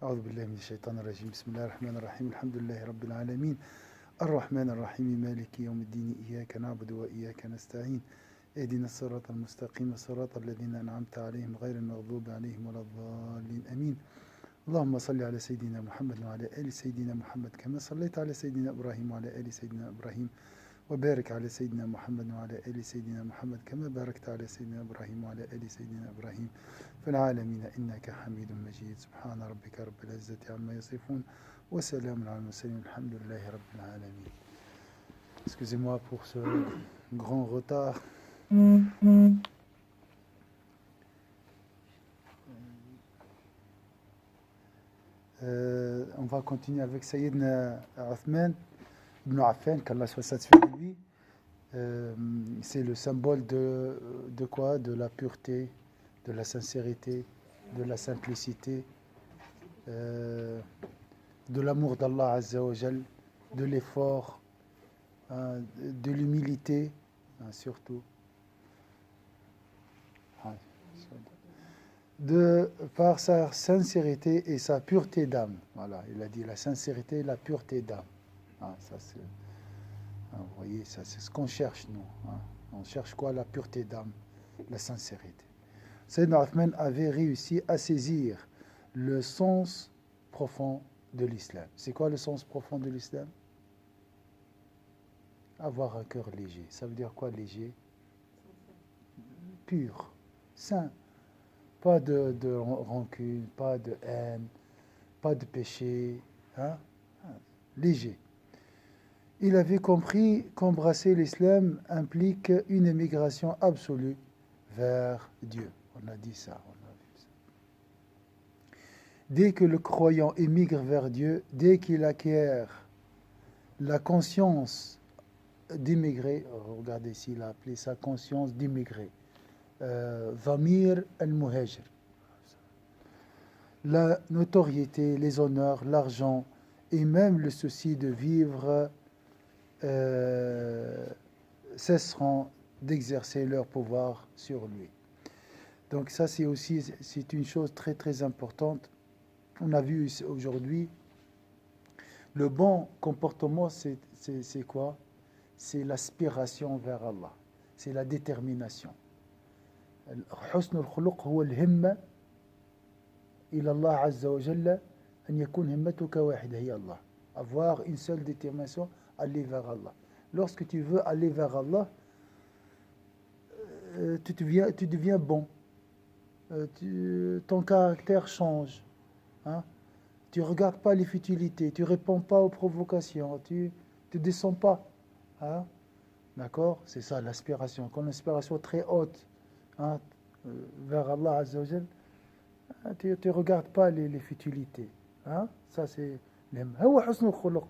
أعوذ بالله من الشيطان الرجيم بسم الله الرحمن الرحيم الحمد لله رب العالمين الرحمن الرحيم مالك يوم الدين إياك نعبد وإياك نستعين اهدنا الصراط المستقيم صراط الذين أنعمت عليهم غير المغضوب عليهم ولا الضالين آمين اللهم صل على سيدنا محمد وعلى آل سيدنا محمد كما صليت على سيدنا إبراهيم وعلى آل سيدنا إبراهيم وبارك على سيدنا محمد وعلى آل سيدنا محمد كما باركت على سيدنا إبراهيم وعلى آل سيدنا إبراهيم في العالمين إنك حميد مجيد سبحان ربك رب العزة عما يصفون وسلام على المرسلين الحمد لله رب العالمين. Excusez-moi pour ce grand retard. On va continuer avec Sayyidna Uthman ibn Affan, qu'Allah soit satisfait de lui. C'est le symbole de quoi? De la pureté, de la sincérité, de la simplicité, de l'amour d'Allah Azza wa Jal, de l'effort, de l'humilité, surtout. Par sa sincérité et sa pureté d'âme. Voilà, il a dit la sincérité et la pureté d'âme. Ça c'est, vous voyez, ça c'est ce qu'on cherche nous. On cherche quoi? La pureté d'âme, la sincérité. Sayyidina Uthman avait réussi à saisir le sens profond de l'islam. C'est quoi le sens profond de l'islam? Avoir un cœur léger. Ça veut dire quoi léger? Pur, saint. Pas de rancune, pas de haine, pas de péché. Léger. Il avait compris qu'embrasser l'islam implique une émigration absolue vers Dieu. On a dit ça, on a vu ça. Dès que le croyant émigre vers Dieu, dès qu'il acquiert la conscience d'immigrer, regardez ici, il a appelé ça conscience d'immigrer, Dhamir al-Muhajir, la notoriété, les honneurs, l'argent et même le souci de vivre cesseront d'exercer leur pouvoir sur lui. Donc ça c'est une chose très très importante. On a vu aujourd'hui le bon comportement, c'est quoi? C'est l'aspiration vers Allah, c'est la détermination. حسن الخلق هو الهمة إلى الله عز وجل أن يكون همتك واحدة هي الله. Avoir une seule détermination, aller vers Allah. Lorsque tu veux aller vers Allah, tu deviens bon. Ton caractère change. Tu ne regardes pas les futilités, tu ne réponds pas aux provocations, tu ne descends pas. D'accord? C'est ça l'aspiration. Quand l'aspiration très haute, vers Allah Azza wa Jal, tu ne regardes pas les futilités. Ça c'est l'him. هو حسن الخلق.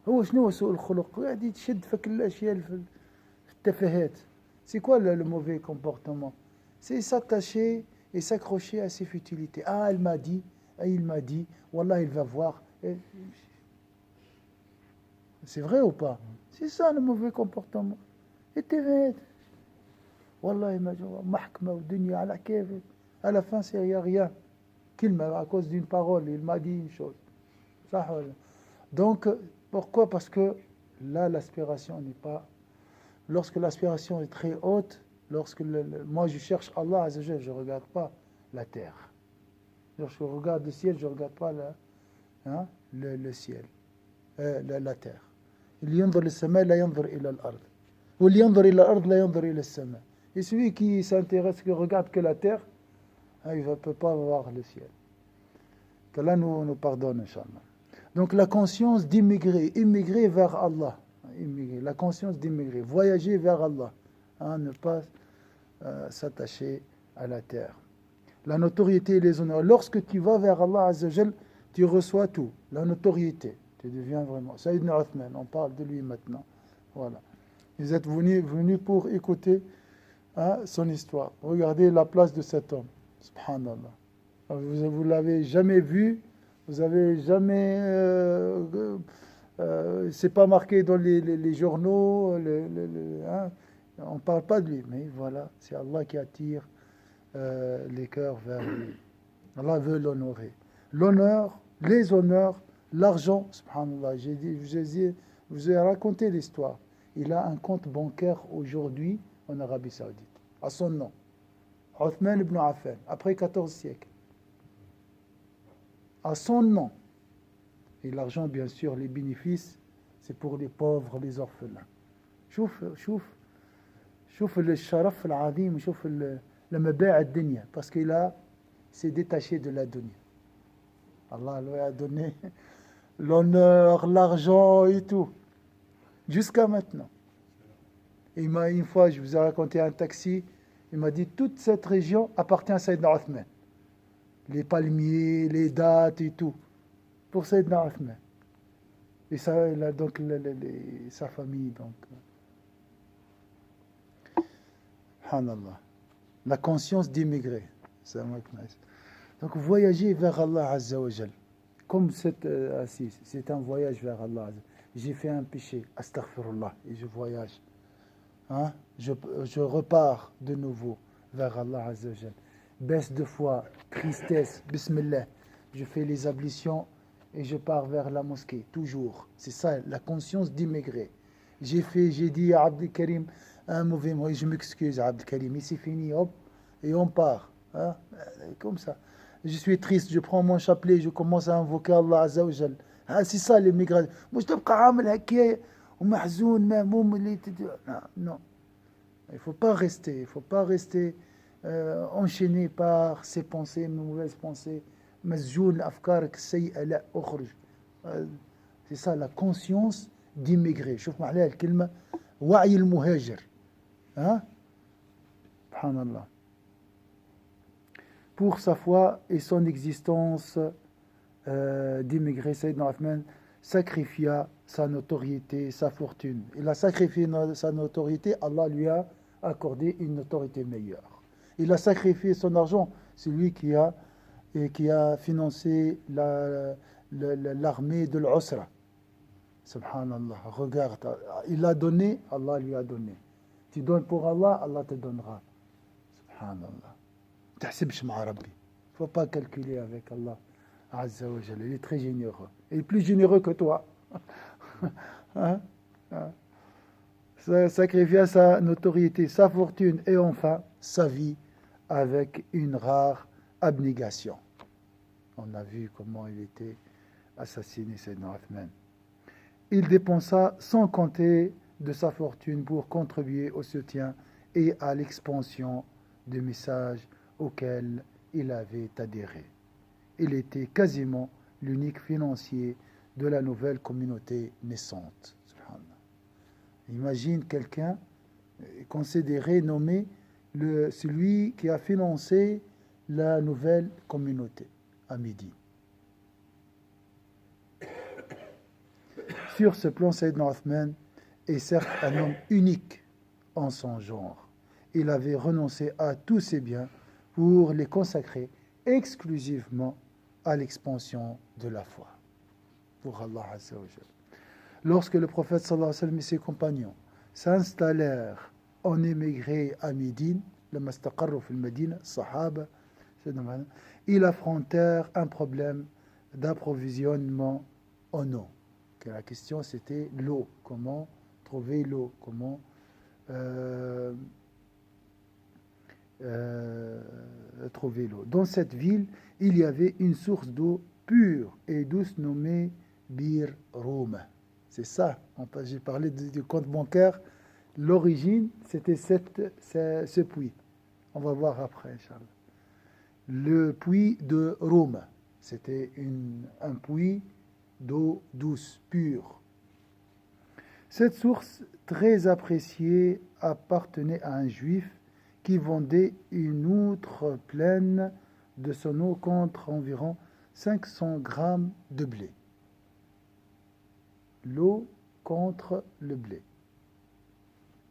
هو شنو سوء الخلق؟ قاعد يتشد في كل الاشياء في التفاهات. C'est quoi le mauvais comportement? C'est s'attacher et s'accrocher à ces futilités. Elle m'a dit, il m'a dit, Wallah il va voir. C'est vrai ou pas? C'est ça le mauvais comportement. Et t'es Wallah il m'a dit, mahkma ou dunya ala kayfik. À la fin, il n'y a rien. À cause d'une parole, il m'a dit une chose. Donc, pourquoi? Parce que là, l'aspiration n'est pas... Lorsque l'aspiration est très haute, moi je cherche Allah, je ne regarde pas la terre. Lorsque je regarde le ciel, je ne regarde pas le ciel, la terre. Il ينظر للسماء لا ينظر إلى الأرض. واللي ينظر إلى الأرض لا ينظر إلى السماء. Et celui qui s'intéresse, qui regarde que la terre, il ne peut pas voir le ciel. Qu'Allah nous pardonne, Inch'Allah. Donc la conscience d'immigrer, immigrer vers Allah, la conscience d'immigrer, voyager vers Allah, ne pas s'attacher à la terre. La notoriété et les honneurs. Lorsque tu vas vers Allah Azza wa Jal, tu reçois tout, la notoriété. Tu deviens vraiment. Sayyidina Uthman, on parle de lui maintenant. Voilà. Vous êtes venus pour écouter son histoire. Regardez la place de cet homme. Subhanallah. Vous l'avez jamais vu, vous avez jamais... c'est pas marqué dans les journaux, on ne parle pas de lui, mais voilà, c'est Allah qui attire les cœurs vers lui. Allah veut l'honorer. l'honneur, les honneurs, l'argent. Subhanallah, je vous ai raconté l'histoire. Il a un compte bancaire aujourd'hui en Arabie Saoudite, à son nom. Othman ibn Affan, après 14 siècles. À son nom. Et l'argent, bien sûr, les bénéfices, c'est pour les pauvres, les orphelins. شوف الشرف العظيم شوف المباع الدنيا parce qu'il s'est détaché de la dunya. Allah lui a donné l'honneur, l'argent et tout jusqu'à maintenant. Et une fois, je vous ai raconté un taxi, il m'a dit toute cette région appartient à Sayyidina Othman. Les palmiers, les dattes et tout pour Sayyidina Othman. Et ça, il a donc sa famille donc. Subhanallah. La conscience d'émigrer. Donc voyager vers Allah Azza wa Jal. Comme c'est un voyage vers Allah. J'ai fait un péché, astaghfirullah, et je voyage. Hein? Je repars de nouveau vers Allah Azza wa Jal. Baisse de foi, tristesse, bismillah. Je fais les ablutions et je pars vers la mosquée, toujours. C'est ça, la conscience d'émigrer. J'ai dit à Abdel Karim, un mauvais mot, je m'excuse Abdel Karim, mais c'est fini, hop, et on part. Hein? Comme ça. Je suis triste, je prends mon chapelet, je commence à invoquer Allah Azza wa Jal. C'est ça l'immigration. Moi, je تبقى عامل هكا ومحزون مهموم اللي non. Il faut pas rester enchaîné par ces pensées, mauvaises pensées. مسجون لأفكارك السيئة لا أخرج. C'est ça la conscience d'immigrer. شوف معناها الكلمة وعي المهاجر. Hein? Subhanallah. Pour sa foi et son existence d'immigré, Sayyidina Othman sacrifia sa notoriété, sa fortune. Il a sacrifié sa notoriété, Allah lui a accordé une notoriété meilleure. Il a sacrifié son argent, c'est lui qui a financé l'armée de l'Usra. Subhanallah, regarde, il a donné, Allah lui a donné. Tu donnes pour Allah, Allah te donnera. Subhanallah. تحسبش مع ربي. Il ne faut pas calculer avec Allah Azza wa Jalla. Il est très généreux. Il est plus généreux que toi. Hein? Sacrifia sa notoriété, sa fortune et enfin sa vie avec une rare abnégation. On a vu comment il était assassiné, Sayyidina Othman. Il dépensa sans compter de sa fortune pour contribuer au soutien et à l'expansion du message auquel il avait adhéré. Il était quasiment l'unique financier de la nouvelle communauté naissante. Imagine quelqu'un considéré, nommé celui qui a financé la nouvelle communauté à Médine. Sur ce plan, Sayyidina Othman est certes un homme unique en son genre. Il avait renoncé à tous ses biens pour les consacrer exclusivement à l'expansion de la foi pour Allah Azza wa Jalla. Lorsque le prophète sallallahu alayhi wa sallam et ses compagnons s'installèrent en émigré à Médine, ils affrontèrent un problème d'approvisionnement en eau. La question c'était l'eau, comment trouver l'eau, comment trouver l'eau. Dans cette ville, il y avait une source d'eau pure et douce nommée Bir Rouma. C'est ça, j'ai parlé du compte bancaire. L'origine, c'était ce puits. On va voir après, Inch'Allah. Le puits de Rouma, c'était un puits d'eau douce, pure. Cette source, très appréciée, appartenait à un juif qui vendait une outre pleine de son eau contre environ 500 grammes de blé. L'eau contre le blé.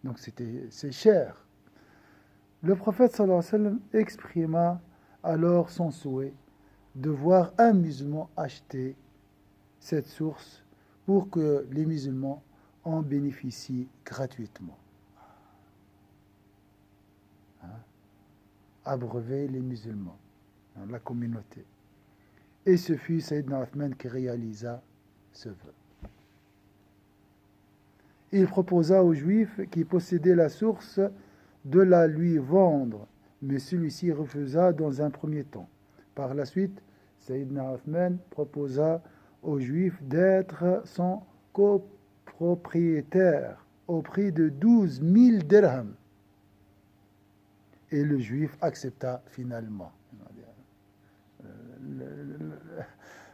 Donc c'est cher. Le prophète sallallahu alayhi wa sallam exprima alors son souhait de voir un musulman acheter cette source pour que les musulmans en bénéficient gratuitement. Abreuver les musulmans, la communauté. Et ce fut Sayyidina Uthman qui réalisa ce vœu. Il proposa aux Juifs qui possédaient la source de la lui vendre, mais celui-ci refusa dans un premier temps. Par la suite, Sayyidina Uthman proposa aux Juifs d'être son copropriétaire au prix de 12 000 dirhams. Et le Juif accepta finalement.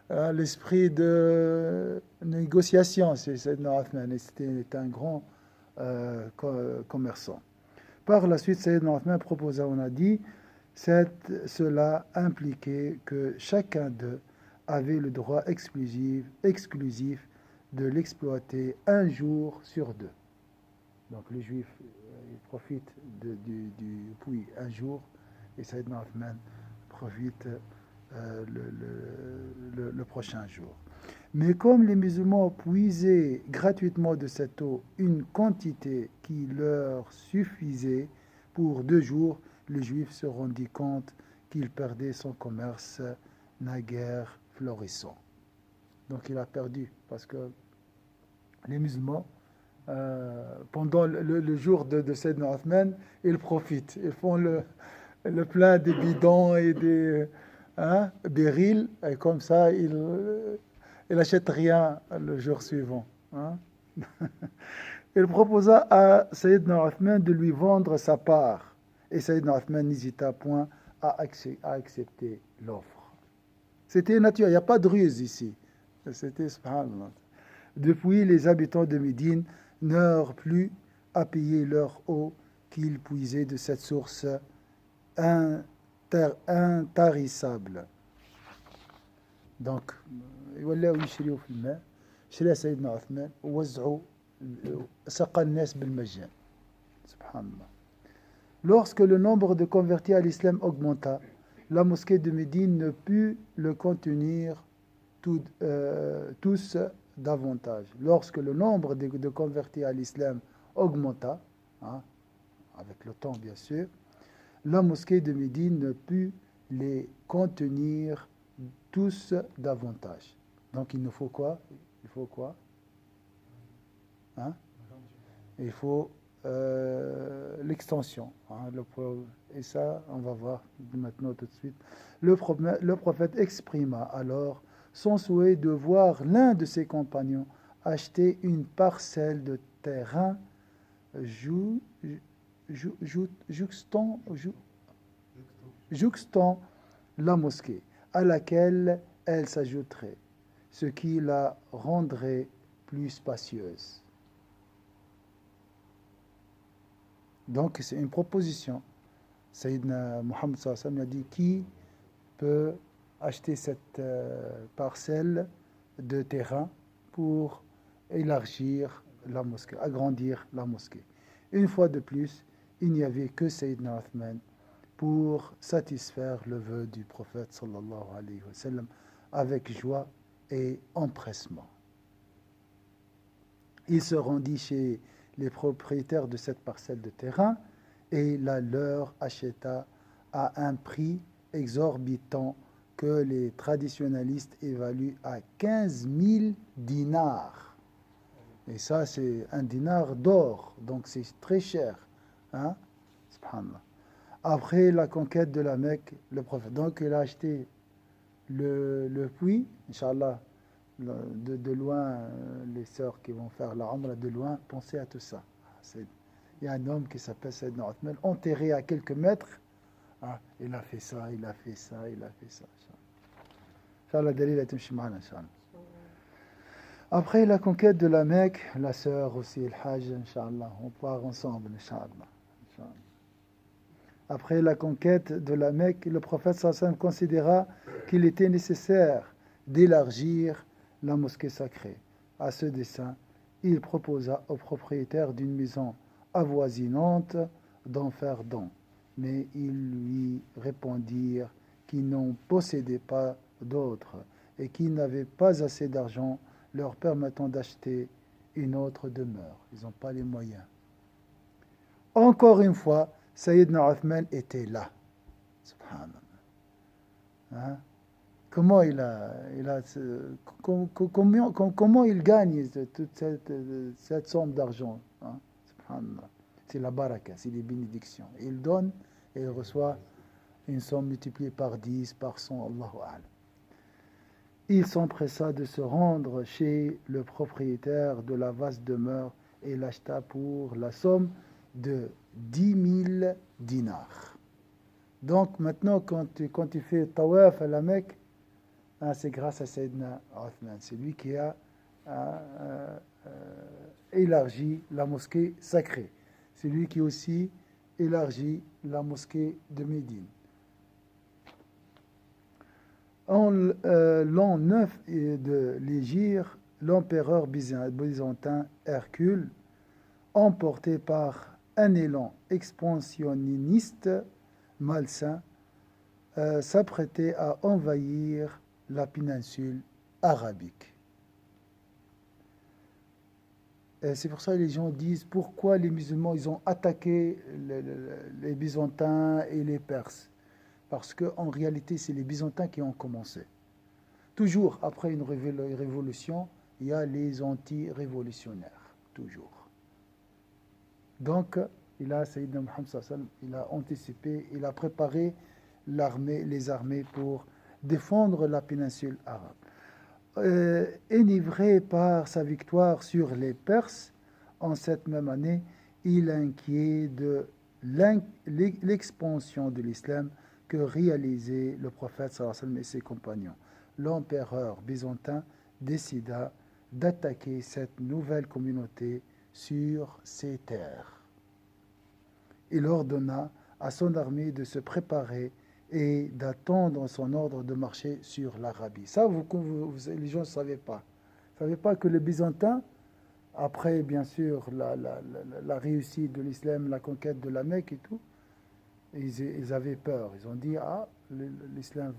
L'esprit de négociation, c'est Sayyidina Uthman, c'était un grand commerçant. Par la suite, Sayyidina Uthman proposa, on a dit, cela impliquait que chacun d'eux avait le droit exclusif de l'exploiter un jour sur deux. Donc les Juifs ils profitent du puits un jour et Sayyidina Uthman profite le prochain jour. Mais comme les musulmans puisaient gratuitement de cette eau une quantité qui leur suffisait pour 2 jours, le Juif se rendit compte qu'il perdait son commerce naguère florissant. Donc il a perdu parce que les musulmans, pendant le jour de Sayyidina Uthman, ils profitent. Ils font le plein des bidons et des barils, et comme ça, ils n'achètent rien le jour suivant. Il proposa à Sayyidina Uthman de lui vendre sa part, et Sayyidina Uthman n'hésita point à accepter l'offre. C'était naturel, il n'y a pas de ruse ici. C'était subhanallah. Depuis, les habitants de Médine n'eurent plus à payer leur eau qu'ils puisaient de cette source intarissable. Donc, يولوا يشريوا في الماء شرى سيدنا عثمان ووزعوا سقى الناس بالمجان. Subhanallah. Lorsque le nombre de convertis à l'islam augmenta, la mosquée de Médine ne put le contenir tous davantage. Lorsque le nombre de convertis à l'islam augmenta, avec le temps bien sûr, la mosquée de Médine ne put les contenir tous davantage. Donc il nous faut quoi? Il faut quoi? Il faut l'extension. Et ça, on va voir maintenant tout de suite. Le prophète exprima alors son souhait de voir l'un de ses compagnons acheter une parcelle de terrain jouxtant la mosquée, à laquelle elle s'ajouterait, ce qui la rendrait plus spacieuse. Donc c'est une proposition. Sayyidina Muhammad sallallahu alayhi wa sallam a dit qui peut acheter cette parcelle de terrain pour élargir la mosquée, agrandir la mosquée. Une fois de plus, il n'y avait que Sayyidina Uthman pour satisfaire le vœu du prophète sallallahu alayhi wa sallam avec joie et empressement. Il se rendit chez les propriétaires de cette parcelle de terrain et la leur acheta à un prix exorbitant que les traditionalistes évaluent à 15 000 dinars. Et ça, c'est un dinar d'or, donc c'est très cher. Subhanallah. Après la conquête de la Mecque, le prophète, donc il a acheté le puits, Inch'Allah, de loin, les sœurs qui vont faire la Umrah de loin, pensez à tout ça. Il y a un homme qui s'appelle Sayyidina Uthman, enterré à quelques mètres. Il a fait ça, il a fait ça, il a fait ça. Inch'Allah, dalil est Inch'Allah. Après la conquête de la Mecque, la sœur aussi, le Hajj, Inch'Allah, on part ensemble, Inch'Allah. Après la conquête de la Mecque, le prophète sallallahu alayhi wa sallam considéra qu'il était nécessaire d'élargir la mosquée sacrée. À ce dessein, il proposa aux propriétaires d'une maison avoisinante d'en faire don, mais ils lui répondirent qu'ils n'en possédaient pas d'autres et qu'ils n'avaient pas assez d'argent leur permettant d'acheter une autre demeure. Ils n'ont pas les moyens. Encore une fois, Sayyidina Uthman était là. Subhanallah. comment comment il gagne toute cette somme d'argent, hein? Subhanallah. C'est la baraka, c'est les bénédictions. Il donne et il reçoit une somme multipliée par 10, par 100, Allahu A'lam. Il s'empressa de se rendre chez le propriétaire de la vaste demeure et l'acheta pour la somme de 10 000 dinars. Donc maintenant, quand tu fais tawaf à la Mecque, hein, c'est grâce à Sayyidina Othman. C'est lui qui a élargi la mosquée sacrée. C'est lui qui aussi élargi la mosquée de Médine. En l'an 9 de l'Hégire, l'empereur byzantin Hercule, emporté par un élan expansionniste malsain, s'apprêtait à envahir la péninsule arabique. Et c'est pour ça que les gens disent pourquoi les musulmans ils ont attaqué les Byzantins et les Perses. Parce qu'en réalité, c'est les Byzantins qui ont commencé. Toujours après une révolution, il y a les anti-révolutionnaires. Toujours. Donc, Sayyidina Muhammad sallallahu alayhi wa sallam, il a anticipé, il a préparé les armées pour défendre la péninsule arabe. Enivré par sa victoire sur les Perses, en cette même année, il inquiet de l'expansion de l'islam que réalisait le prophète sallallahu alayhi wa sallam et ses compagnons. L'empereur byzantin décida d'attaquer cette nouvelle communauté sur ses terres. Il ordonna à son armée de se préparer et d'attendre son ordre de marcher sur l'Arabie. Ça, les gens ne savaient pas. Ils ne savaient pas que les Byzantins, après bien sûr la réussite de l'islam, la conquête de la Mecque et tout, ils avaient peur. Ils ont dit, l'islam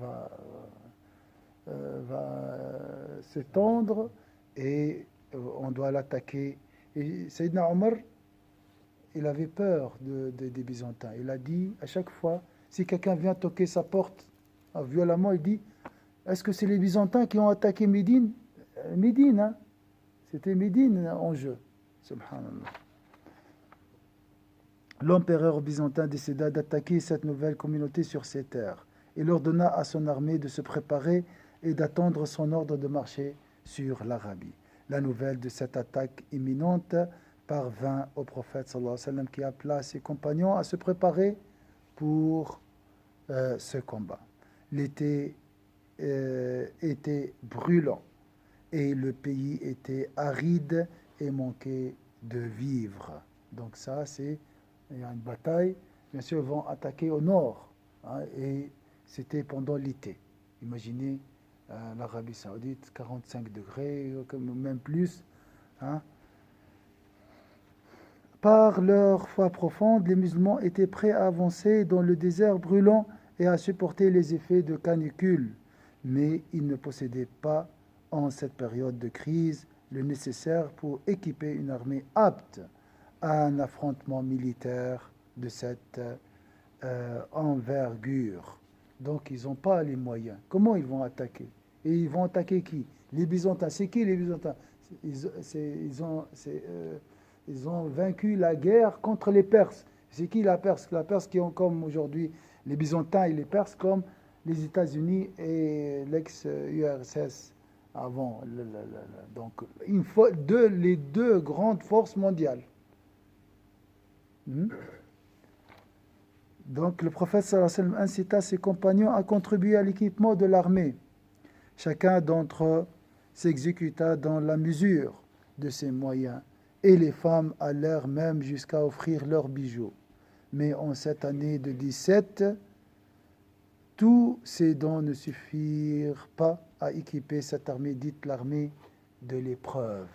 va s'étendre et on doit l'attaquer. Et Sayyidina Omar, il avait peur des Byzantins. Il a dit à chaque fois, si quelqu'un vient toquer sa porte violemment, il dit, est-ce que c'est les Byzantins qui ont attaqué Médine? Médine, hein? C'était Médine en jeu. Subhanallah. L'empereur byzantin décida d'attaquer cette nouvelle communauté sur ses terres. Il ordonna à son armée de se préparer et d'attendre son ordre de marcher sur l'Arabie. La nouvelle de cette attaque imminente parvint au prophète sallallahu alayhi wa sallam qui appela ses compagnons à se préparer pour ce combat. L'été était brûlant et le pays était aride et manquait de vivres. Donc il y a une bataille. Bien sûr, ils vont attaquer au nord, hein, et c'était pendant l'été. Imaginez l'Arabie Saoudite, 45 degrés, même plus. Hein. Par leur foi profonde, les musulmans étaient prêts à avancer dans le désert brûlant et à supporter les effets de canicule. Mais ils ne possédaient pas, en cette période de crise, le nécessaire pour équiper une armée apte à un affrontement militaire de cette envergure. Donc ils n'ont pas les moyens. Comment ils vont attaquer? Et ils vont attaquer qui? Les Byzantins. C'est qui les Byzantins? Ils ont vaincu la guerre contre les Perses. C'est qui la Perse? La Perse qui ont comme aujourd'hui les Byzantins et les Perses comme les États-Unis et l'ex-URSS avant. Donc il faut les deux grandes forces mondiales. Donc le prophète sallallahu alayhi wa sallam incita ses compagnons à contribuer à l'équipement de l'armée. Chacun d'entre eux s'exécuta dans la mesure de ses moyens, et les femmes allèrent même jusqu'à offrir leurs bijoux. Mais en cette année de 17, tous ces dons ne suffirent pas à équiper cette armée dite l'armée de l'épreuve.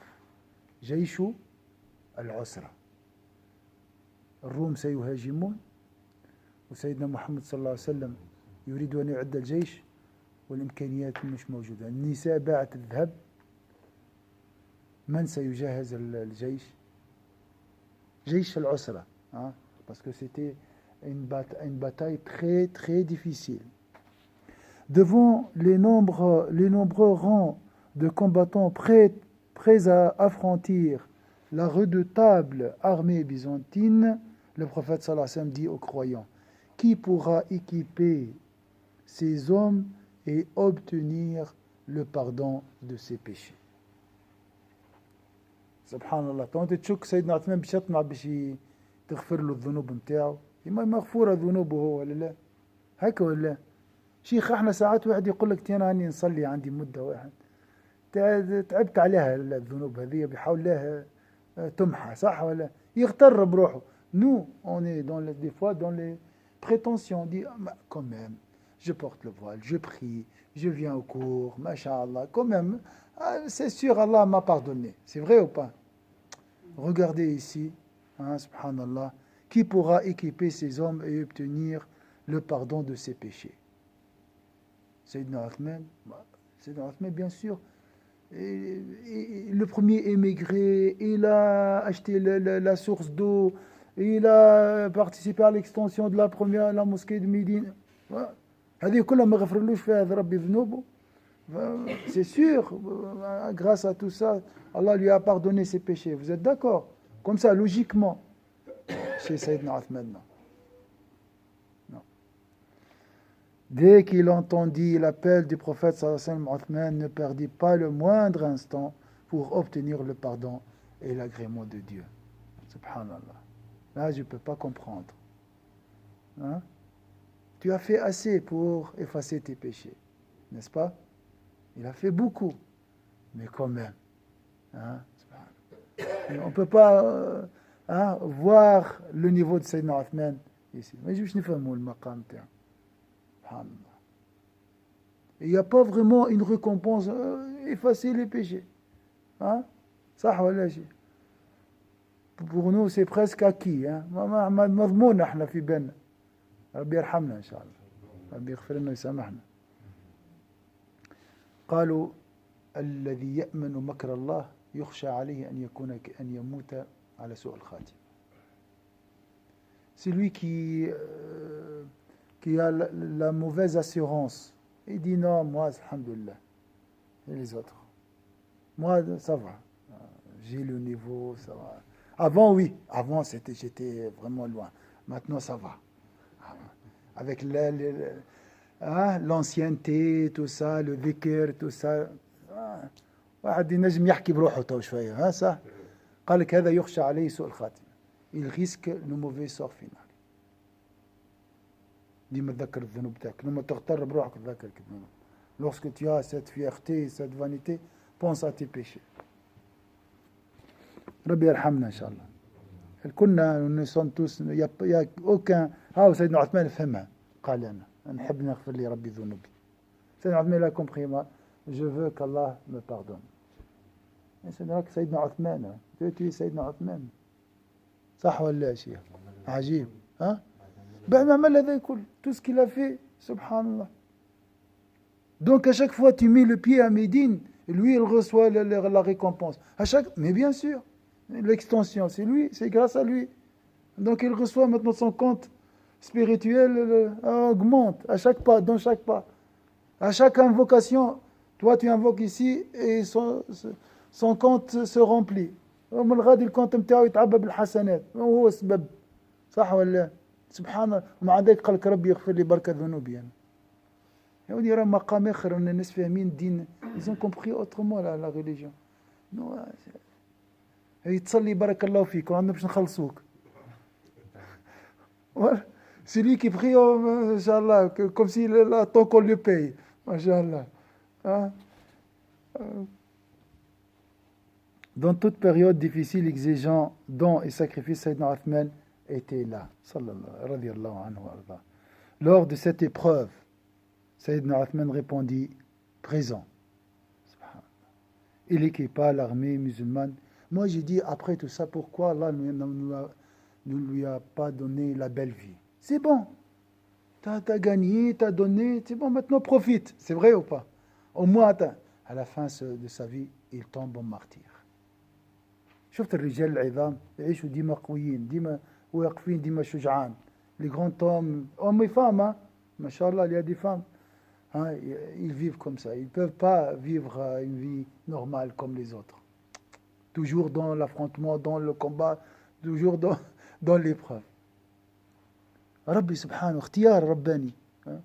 Jaïchou al-Usra. الروم سيهاجمون وسيدنا محمد صلى الله عليه وسلم يريد أن يعد الجيش والإمكانيات مش موجودة. النساء باعت الذهب. من سيجهز الجيش؟ جيش العسرة, hein? Parce que c'était une bataille très très difficile. devant les nombreux rangs de combattants prêts à affronter la redoutable armée byzantine, le prophète sallallahu alayhi wa sallam dit aux croyants: qui pourra équiper ces hommes et obtenir le pardon de ses péchés? Subhanallah. Quand tu تشك سيدنا عثمان باش يطمع باش تغفر له الذنوب نتاعو، ما مغفورة ذنوبه هو ولا لا؟ هكا ولا؟ شيخ احنا ساعات واحد يقول لك انا راني نصلي عندي مدة واحد تعبت عليها الذنوب هذه بيحاول لها تمحى، صح ولا؟ يغتر بروحه. Nous, on est des fois dans les prétentions, on dit quand même, je porte le voile, je prie, je viens au cours, masha'Allah, quand même, c'est sûr, Allah m'a pardonné. C'est vrai ou pas? Regardez ici, subhanallah, qui pourra équiper ces hommes et obtenir le pardon de ses péchés? Sayyidina Uthman, bien sûr, le premier émigré, il a acheté la source d'eau, il a participé à l'extension de la mosquée de Médine. هذه كلها ما غفرلوش فيها ربي ذنوبه. C'est sûr, grâce à tout ça, Allah lui a pardonné ses péchés. Vous êtes d'accord? Comme ça, logiquement, chez Sayyidina Uthman, non. Dès qu'il entendit l'appel du prophète sallallahu alayhi wa sallam, Uthman ne perdit pas le moindre instant pour obtenir le pardon et l'agrément de Dieu. Subhanallah. Là, je ne peux pas comprendre. Tu as fait assez pour effacer tes péchés, n'est-ce pas? Il a fait beaucoup, mais quand même. On ne peut pas voir le niveau de Sayyidina Uthman ici. Mais je ne sais pas le maqam. Il n'y a pas vraiment une récompense, effacer les péchés. Ça, pour nous, c'est presque acquis. مضمون احنا في بالنا. ربي يرحمنا إن شاء الله. ربي يغفر لنا ويسامحنا. قالوا الذي يأمن مكر الله يخشى عليه أن يموت على سوء الخاتمة. Celui qui a la mauvaise assurance, il dit non, moi, alhamdoulilah, et les autres. Moi, ça va. J'ai le niveau, ça va. Avant, oui. Avant, j'étais vraiment loin. Maintenant, ça va. Avec l'ancienneté, tout ça, le dhikr, tout ça. واحد ينجم يحكي بروحه تو شويه صح. قال لك هذا يخشى عليه سوء الخاتمه. Il risque le mauvais sort final. ديما تذكر الذنوب تاعك، لما تغتر بروحك تذكر الذنوب. Lorsque tu as cette fierté, cette vanité, pense à tes péchés. ربي يرحمنا إن شاء الله. كنا نسون توس يا aucun. سيدنا عثمان فهمها، قال أنا نحب نغفر لي ربي ذنوبي. سيدنا عثمان a compris, moi, je veux qu'Allah me pardonne. C'est là que سيدنا عثمان, tu es سيدنا عثمان. صح ولا يا شيخ؟ عجيب. بعد ما عمل هذا الكل, tout ce qu'il a fait, subhanallah. Donc à chaque fois tu mets le pied à Médine, lui il reçoit la récompense. Mais bien sûr, l'extension, c'est lui, c'est grâce à lui. Donc il reçoit maintenant son compte spirituel augmente à chaque pas, dans chaque pas. À chaque invocation, toi tu invoques ici et son compte se remplit. ومن الغد الكونت نتاعو يتعبى بالحسنات وهو السبب. صح ولا؟ سبحان الله. ومع ذلك قال لك ربي يغفر لي بركة ذنوبي أنا. يا ودي راه مقام آخر أن الناس فاهمين الدين. Ils ont compris autrement la religion. Non, تصلي بارك الله فيك وعندنا باش نخلصوك. Celui qui prie, Inch'Allah, comme si tant qu'on le paye. Inch'Allah. Dans toute période difficile, exigeant dons et sacrifices, Sayyidina Uthman était là. Radiyallahu anhu. Lors de cette épreuve, Sayyidina Uthman répondit présent. Il équipa l'armée musulmane. Moi, j'ai dit, après tout ça, pourquoi Allah ne lui a pas donné la belle vie? C'est bon. T'as gagné, t'as donné, c'est bon, maintenant profite. C'est vrai ou pas? Au moins, à la fin de sa vie, il tombe en martyr. شفت الرجال العظام يعيشوا ديما قويين ديما واقفين ديما شجعان. Les grands hommes et femmes, ما شاء الله, il y a des femmes. Hein, ils vivent comme ça. Ils ne peuvent pas vivre une vie normale comme les autres. Toujours dans l'affrontement, dans le combat, toujours dans l'épreuve. Rabbi subhanahu, ikhtiyar rabbani. Hein.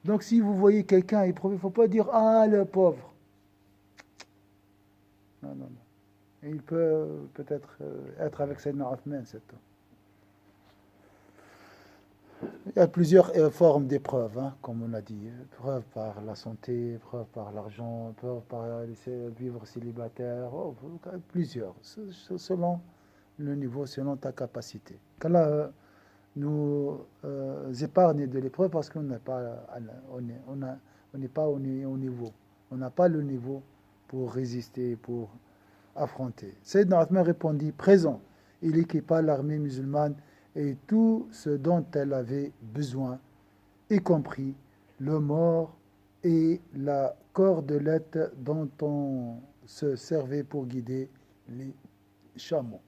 Donc si vous voyez quelqu'un éprouvé, il ne faut pas dire ah le pauvre. Non, non, non. Et il peut peut-être être avec Sayyidina Othman, cet homme. Il y a plusieurs formes d'épreuves, hein, comme on a dit. Épreuve par la santé, épreuve par l'argent, épreuve par vivre célibataire, plusieurs, selon le niveau, selon ta capacité. Qu'Allah nous épargne de l'épreuve parce qu'on n'est pas, on n'est pas au niveau. On n'a pas le niveau pour résister, pour affronter. Sayyidina Othman répondit, présent. Il équipa l'armée musulmane et tout ce dont elle avait besoin, y compris le mort et la cordelette dont on se servait pour guider les chameaux.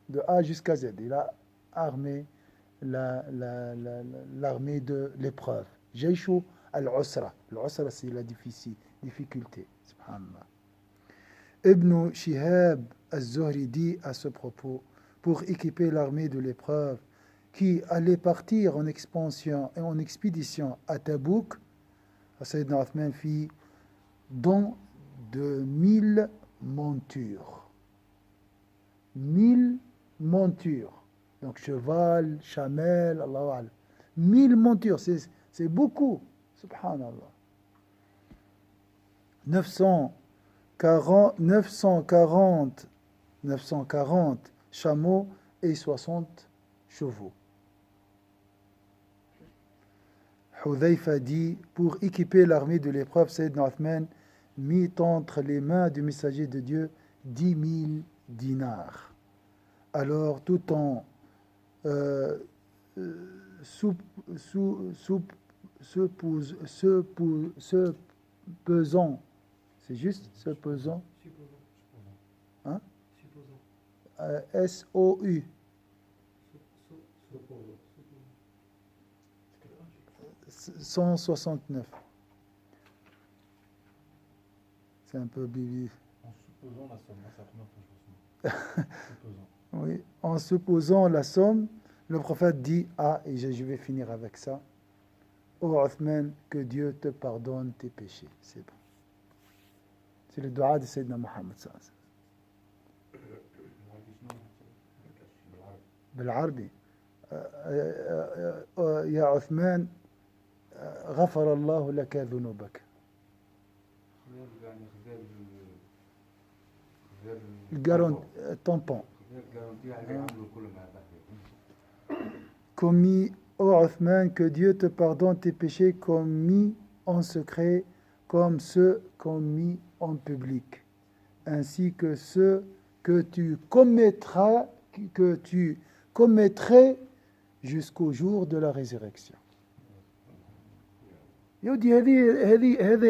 De A jusqu'à Z, il a armé l'armée de l'épreuve. Jayshu al-Usra. L'Usra, c'est la difficulté. Subhanallah. Ibn Shihab al-Zuhri dit à ce propos, pour équiper l'armée de l'épreuve qui allait partir en expansion et en expédition à Tabouk, Sayyidina Othman fit don de 1000 montures. 1000 montures. Donc cheval, chamel, Allahu Akbar. 1000 montures, c'est beaucoup. Subhanallah. 940 chameaux et 60 chevaux. Hudhayfa dit, pour équiper l'armée de l'épreuve, Sayyidina Othman mit entre les mains du messager de Dieu 10 000 dinars. Alors, tout en se pesant, c'est juste se pesant, hein? S-O-U. 169. C'est un peu bibi. En supposant la somme, c'est la première fois que je me Oui, en supposant la somme, le prophète dit, et je vais finir avec ça, ô Othman, que Dieu te pardonne tes péchés. C'est bon. C'est le dua de Sayyidina Muhammad. بالعربي يا عثمان غفر الله لك ذنوبك. Tampon. Commis, ô Othman, que Dieu te pardonne tes péchés commis en secret comme ceux commis en public, ainsi que ceux que tu commettrais jusqu'au jour de la résurrection. يودي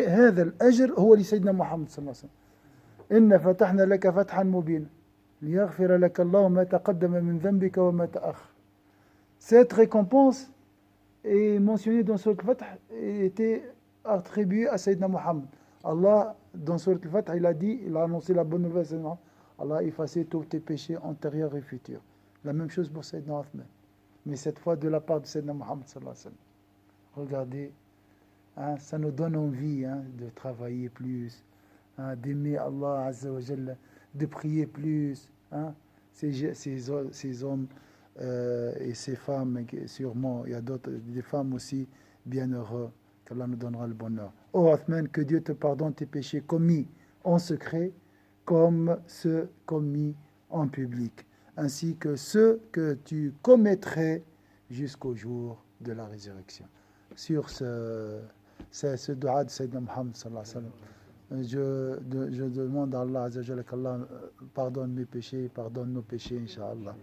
هذا الأجر هو لسيدنا محمد صلى الله عليه وسلم. إن فتحنا لك فتحا مبينا ليغفر لك الله ما تقدم من ذنبك وما تأخر. Cette récompense est mentionnée dans Surat al-Fath et était attribuée à Sayyidina Muhammad. Allah, dans Surat al-Fath, il a annoncé la bonne nouvelle. Allah a effacé tous tes péchés antérieurs et futurs. La même chose pour Sayyidina Othman. Mais cette fois de la part de Sayyidina Muhammad sallallahu alayhi wa sallam. Regardez, hein, ça nous donne envie, hein, de travailler plus, hein, d'aimer Allah Azza wa Jalla, de prier plus. Hein, ces hommes et ces femmes, sûrement, il y a des femmes aussi bienheureux, qu'Allah nous donnera le bonheur. Ô Othman, que Dieu te pardonne tes péchés commis en secret, comme ceux commis en public, ainsi que ceux que tu commettrais jusqu'au jour de la résurrection. Sur ce dua de Sayyidina Muhammad sallallahu alayhi wa sallam, je demande à Allah Azza wa Jalla qu'Allah pardonne mes péchés, pardonne nos péchés, Inch'Allah.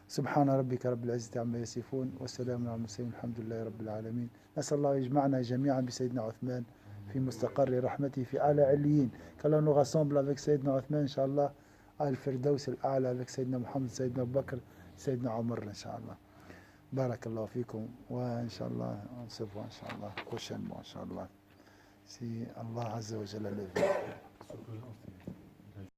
سبحان ربك رب العزة عما يصفون والسلام على المرسلين الحمد لله رب العالمين. نسأل الله يجمعنا جميعا بسيدنا عثمان في مستقر رحمته في أعلى عليين. qu'Allah nous rassemble avec Sayyidina Othman, Inch'Allah, à Al-Firdaus al-A'la avec Sayyidina Muhammad, Sayyidina Abu Bakr, Sayyidina Omar, Inch'Allah. Barakallahu fikum. Ouais, Inch'Allah, on se voit, Inch'Allah, prochainement, Inch'Allah. Si Allah Azza wa Jalla le veut.